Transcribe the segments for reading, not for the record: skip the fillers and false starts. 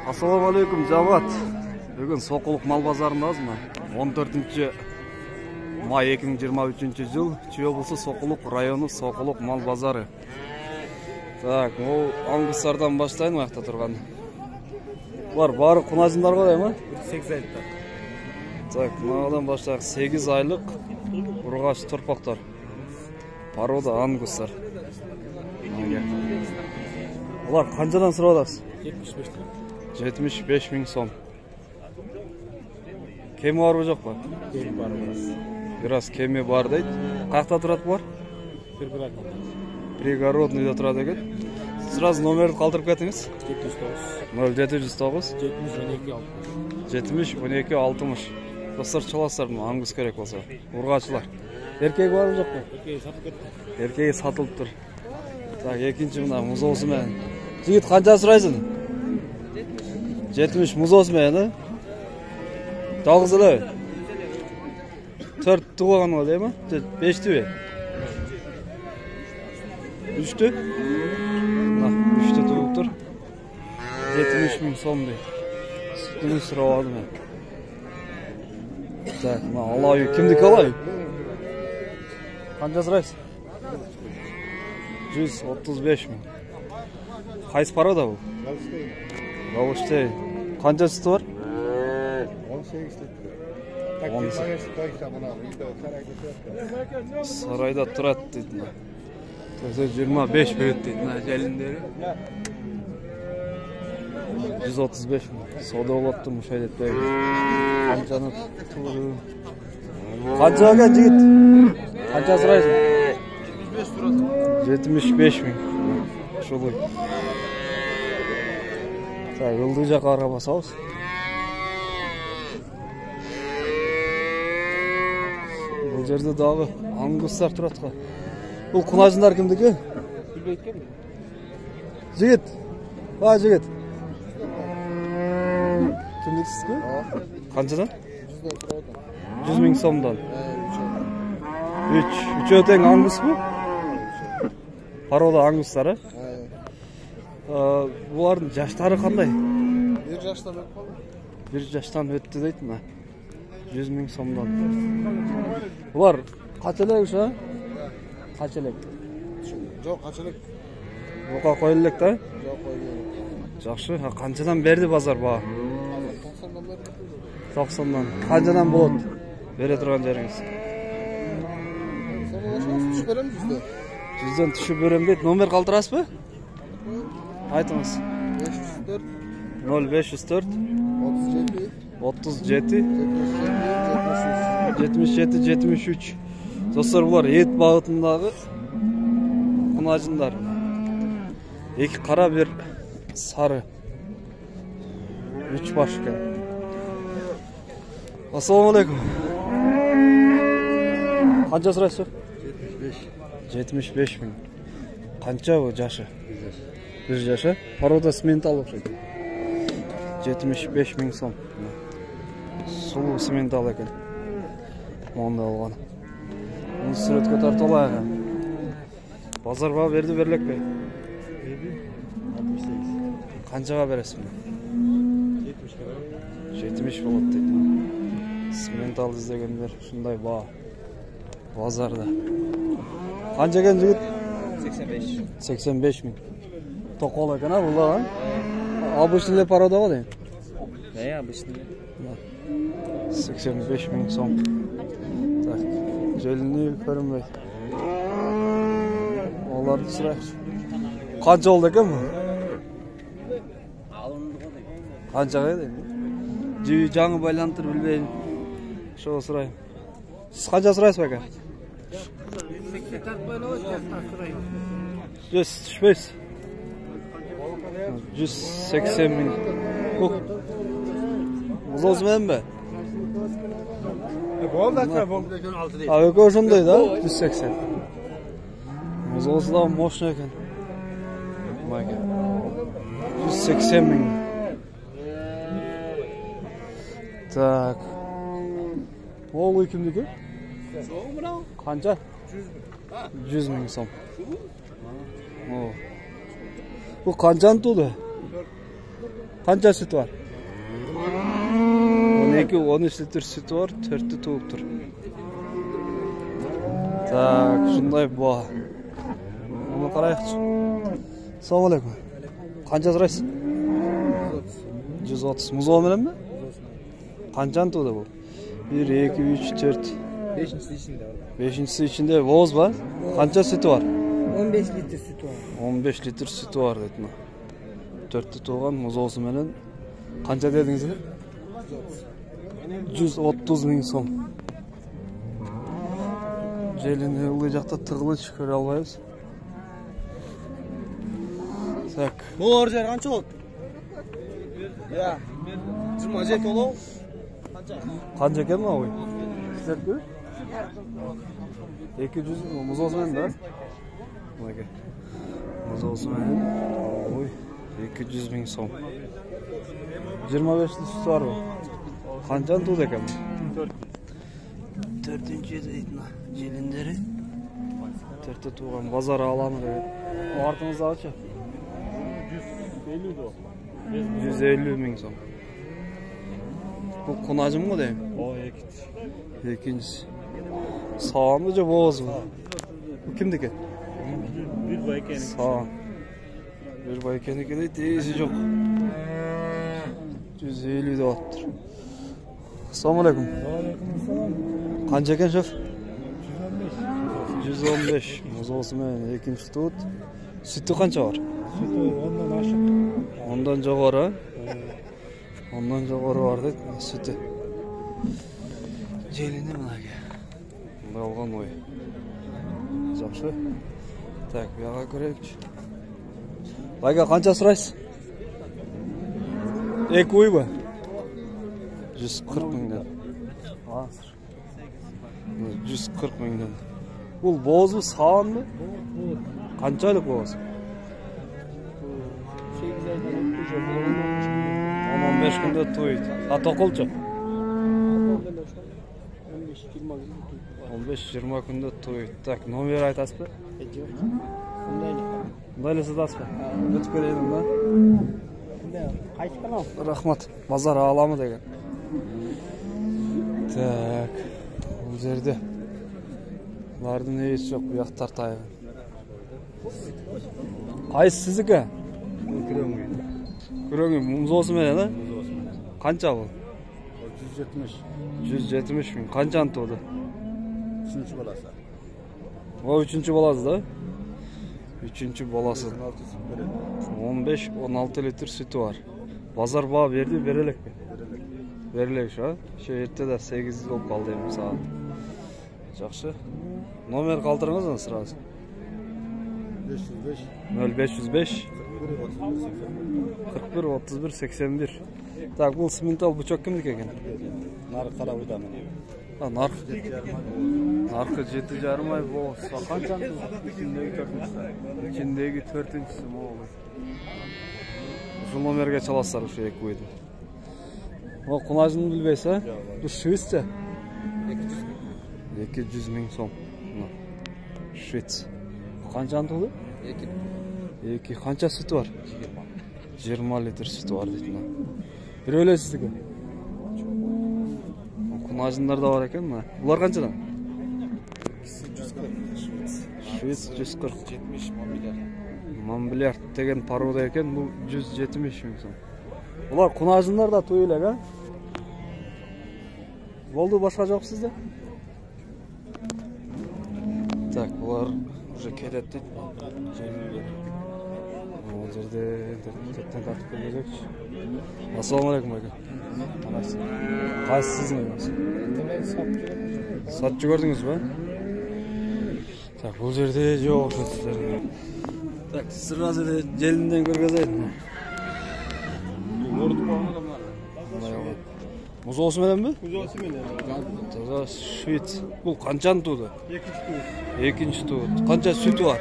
Assalamu alaikum жамаат. Бүгін Соқұлық мал базарындамыз. 14 май 2023 жыл. Чүй облысы Соқұлық районы Соқұлық мал базары. Так, ол аңғыстардан баштайын мақта тұрған. Бары құнажындар ғой ма? 8 айлық. Так, мынаудан баштайық 8 айлық ұрғаш тұрпақтар. Порода аңғыстар. Олар қаншадан сұрап жатасыз? 75 000 сом. Кеме бар ма жоқ па? Кеме бар biraz. Biraz кеме бар дейді. Қақта тұрады бұлар? Пригородныйда тұрады екен. Сразу номерді қалдырып кетіңіз. 0709 70 12 60. Достар çalasыздар, аңғыс керек болса. Ұрғашылар. Еркегі бар ма жоқ па? Еркегі сатылып тұр. Так, екінші мына мұз осымен. Жігіт қанша сұрайсың? 70 мұз осымен, жалғыз әлі? 4 туған ғой, дей ма? 5 түйе? 3 түй? 3 түй туып тұр. 70 000 сом дей. Сүтінің сұрау алды мен. Так, алайы. Кімдік алайы? Қанша сұрайсың? 135 000. Қайсы порода бұл? Галштейн. Қанша сүті бар? 18 Сарайда тұрады дейді. 25 береді дейді жәліндері. 135 000. Сода олатты мұшайдет бәйді. Қаншаны тұры. Қанша әген жігіт? Қанша сұрайсың? 75 000. Шулай. Так, ылды жаққа арға басауыз. Бұл жерде дағы аңғыстар тұратқа. Бұл құнажындар кімдікі? Жігіт. Жігіт. Кімдіксіз кі? Қаншадан? 100 000 сомдан. 3 өтең аңғыс бұл? Порода аңғыстары? Бұлардың жаштары қандай? 1 жаштан өтті. 1 жаштан өтті дейді ма? 100 000 сомдан. Бұлар қателік ұша? Қателік. Жоқ, қателік. Бұқа қойылық та? Жоқ, қойылық. Жақшы. Қаншадан берді базар ба? 90-дан берді. 90-дан. Қаншадан болады? Бере тұрған жеріңіз? Түшіп берем 100-ден. 100-ден түшіп берем дейді. Номер қалдырасыз ба? Айтыңыз. 0504 37 73. Достар, бұлар ет бағытындағы құнажындар. Екі қара, бір сары. 3 баш екен. Ассаламу алейкум. Қанша сұрайсыз? 75 000. Қанша бұл жашы? 1 жашы. Порода симентал оқшайды. 75 000 сом. Сұлу симентал екен. Онда алған. Оны суретке тартып алайық. Базарға берді берлік бе? 68. Қаншаға бересің? 70 болады дейді. Симентал іздегендер шындай базарда. Қанша екен жігіт? 85 000. Тоқол екен бұлда? Обычный порода ғой дейін? Обычный. 85 000 сом. Так, желіні көрінбейді. Оларды сұрайық. Қанша олды екен бұл? Қанша қайды? Жаңы байлантыр білбейін. Шоғы сұрайым. Сіз қанша сұрайсыз бәке? 135. 180 000. Мұз осымен бе? Өкі ошындай да? 180. Мұз осыдан мощный екен. 180 000. Так. Ол екімдікі? Қанша? 100 000 сом. Бұл қаншаны туды? Qancha sütü var? 12-13 litr sütü var, 4'tü tuğup tur. Tak, şunday bu. Onu qarayıqçı. Assalomu alaykum. Qancha so'raysiz? 130. Muzo bilan mi? Qanchani tuğdi bu? 1, 2, 3, 4. 5'incisi içinde var. 5'incisi içinde voz var. Qancha sütü var? 15 litre sütü var. 15 litr sütü var dedi. 4'tü tuğan muzosu bilan. Qancha dedingiz? 130 ming so'm. Jelini ылдый жақта тығылыш көре албайбыз. Так. Bu orjer qancha oldu? Ya. 27 oldu. Qancha ekan bu? Sizlarku? 200 muzosu bilan da. Mana muzosu bilan. Oy, 200 ming so'm. 25 sütü var bu. Qanchani tuğdi ekan bu? 4-cü deydi jelinleri. 4'te tuğan bazar alamı dedi. O artımızda açı. 150 ming so'm. Bu kunacım mı deyim? O ikinci. İkincisi. Sağımlıca boğaz bu. Bu kimdeki? Bir bayken. Sağ. Bir baykeniki de teyzi yok. 150 de attır. Assalamu alaykum. Qancha ekan şef? 115. Muzosi bilan ikinchi tut. Sütü qancha var? Sütü ondan aşık. Ondan jo'g'ori. Ondan jo'g'ori var deb sütü. Jelini bunaga. Bunday olgan o'y. Yaxshi. Tak, bu yoqqa ko'raylikchi. Baga qancha so'raysiz? Ek uy bu. 140 mingdan. Hozir. 140 mingdan. Bu bo'zmi, sağanmi? Qanchalik bo'z? 15 kunda to'ydi. Ha, to'qolcha. 15-20 kunda to'ydi. Tak, nomer aytasizmi? Bunday sizasizmi? O'tib ko'raydim ben. Qaysi kanal? Rahmat. Bozor alami degan. Tak. Bu yerda ularning hech yo'q, bu yoq tartaydi. Qaysi sizniki? Ko'ring, muzosi bilan, ha? Qancha bu? 170. 170 ming. Qanchani to'di? 3. bolası. O 3-cü bolası-da. 3-cü bolası. 15-16 litr sütü var. Bazar bağı verdi, verelek mi? Verelek şu an. Şu yette de 8 olup kaldı emin saat. Жақсы. Номер qaldırыңыз mı sırası? 505. 0505 41 31 81. Так, бұл симментал бычок кімдікі екен? Narı kara uydan mı? Ha, narkı 7,5 ay bu. Qanchani? İçindeki 4-cüsü mı olur? Şu nomerge çalaslar şu ek koydum. O kunajını bilbeyse, bu Şvits'e. 200 ming so'm. Şvits. Qanchani to'g'ri? 2. Qancha sütü var? 20 litr sütü var deydi. Bir öyle sizdeki. Kunajınlar da var ekan mı? Ular qanchadan? 140. Şvits 140. 70 mobilyar. Mobilyar degan paroda ekan, bu 170 ming so'm. Ular kunajınlar da to'yilak, ha? Bo'ldi, boshqa yo'q sizda? Tak, ular уже keladi. Bu yerda internetdan tartib ko'raylik. Assalomu alaykum aka. Qaysi sizni? Satchi ko'rdingizmi? Tak, bu yerda yo'q sizlar. Tak, sırası jelinden ko'rgazaydi. Vurdu mu adamlar? Muzosi bilan mi? Muzosi bilan. Toza Şvits. Bu qanchani to'di? 2. Ikinci to'di. Qancha sütü var?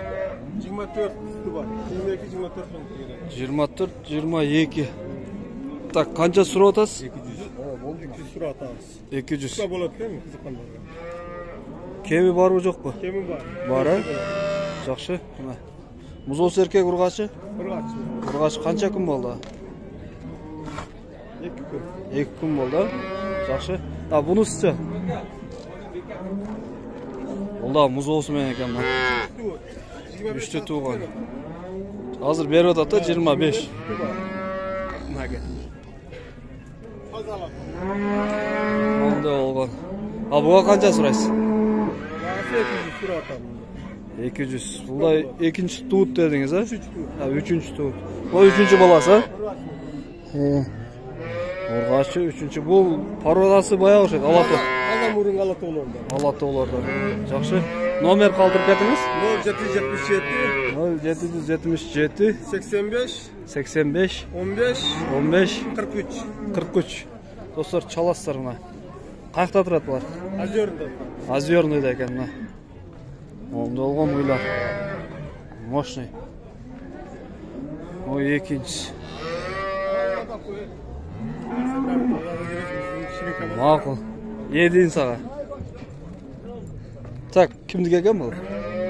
24 sütü var. 22 24 24 22. Tak, qancha so'rab o'tasiz? 200. 200 so'rab atamiz. 200. Qisqa bo'ladi değil mi? Qiziqqan bo'ladi. Kemi bormi yo'qmi? Kemi bor. Bor, ha? Yaxshi. Mana. Muzosi erkak urg'achi? Urg'achi. Urg'achi qancha kun bo'ldi? 2 kun. 2 kun болды. Жақсы. А, bunisi-chi? Бұл да мұз осымен екен мына. 3-те туған. Hazır berіп атады 25. Онда болған. Ал бұға қанша сұрайсыз? 200 сұра атам. 200. Бұл да екінші туыт дедіңіз, а? 3-ші туыт. Бұл 3-ші баласы, а? Орғашы 3-ші. Бұл пародасы баяғы шек, Алатау. Адам ұрын Алатауларда. Алатауларда. Жақсы. Номер қалдырып кетіңіз? 0777 0777 85 85 15 15 43. 43. Достар, çalasыздар мына. Қаяқта тұрады бұлар? Озерда. Озерныйда екен мына. Онда олған ойлар. Мощный. Ой, екінші. Мақұл. Едейін саға. Так, кімдік екен бұл?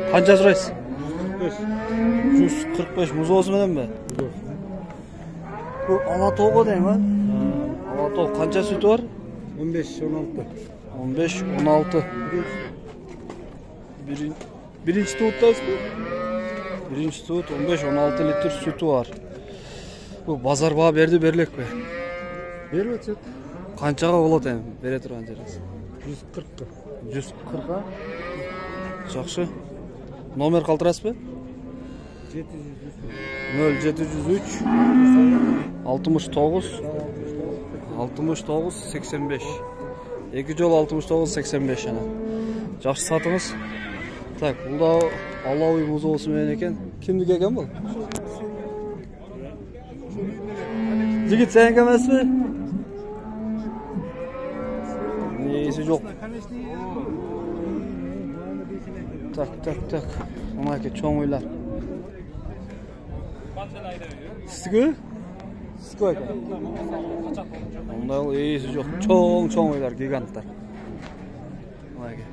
Қанша сұрайсыз? 145 мұз осы менен бе? Бұл Алатауға дейін ба? Алатау қанша sütü var? 15-16. 15-16. Birinci tuğuttayız bu. Birinci tuğut 15-16 litre sütü var. Bu bazar bağı berdi berlek be. Berіп өтсет. Қаншаға болады ең? Бере тұрған жеріңіз? 140-қа. 140-ға? Жақсы. Номер қалтырасыз бе? 0703 69 69 85. 2 жол 69 85 жана. Жақсы сатыңыз. Так, бұл да Алауи мұзы осымен екен. Кімдік екен бұл? Жігіт, сен кемесіз бе? Несі жоқ. Так. Ona ki çoğun uylar. Sıkı? Sıkı ekan. Onda iyisi yok. Çoğun uylar, gigantlar. Ona ki.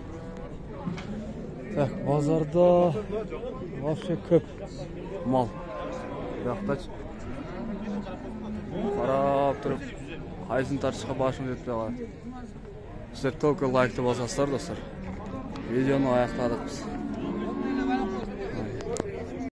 Tak, bazarda вообще köp mal. Yaxtaç. Qarab turib, qaysin tartışqa başını etib qo'yadi. Sizlar только лайкты basasыздар, dostlar. Videoni oyoqladik biz.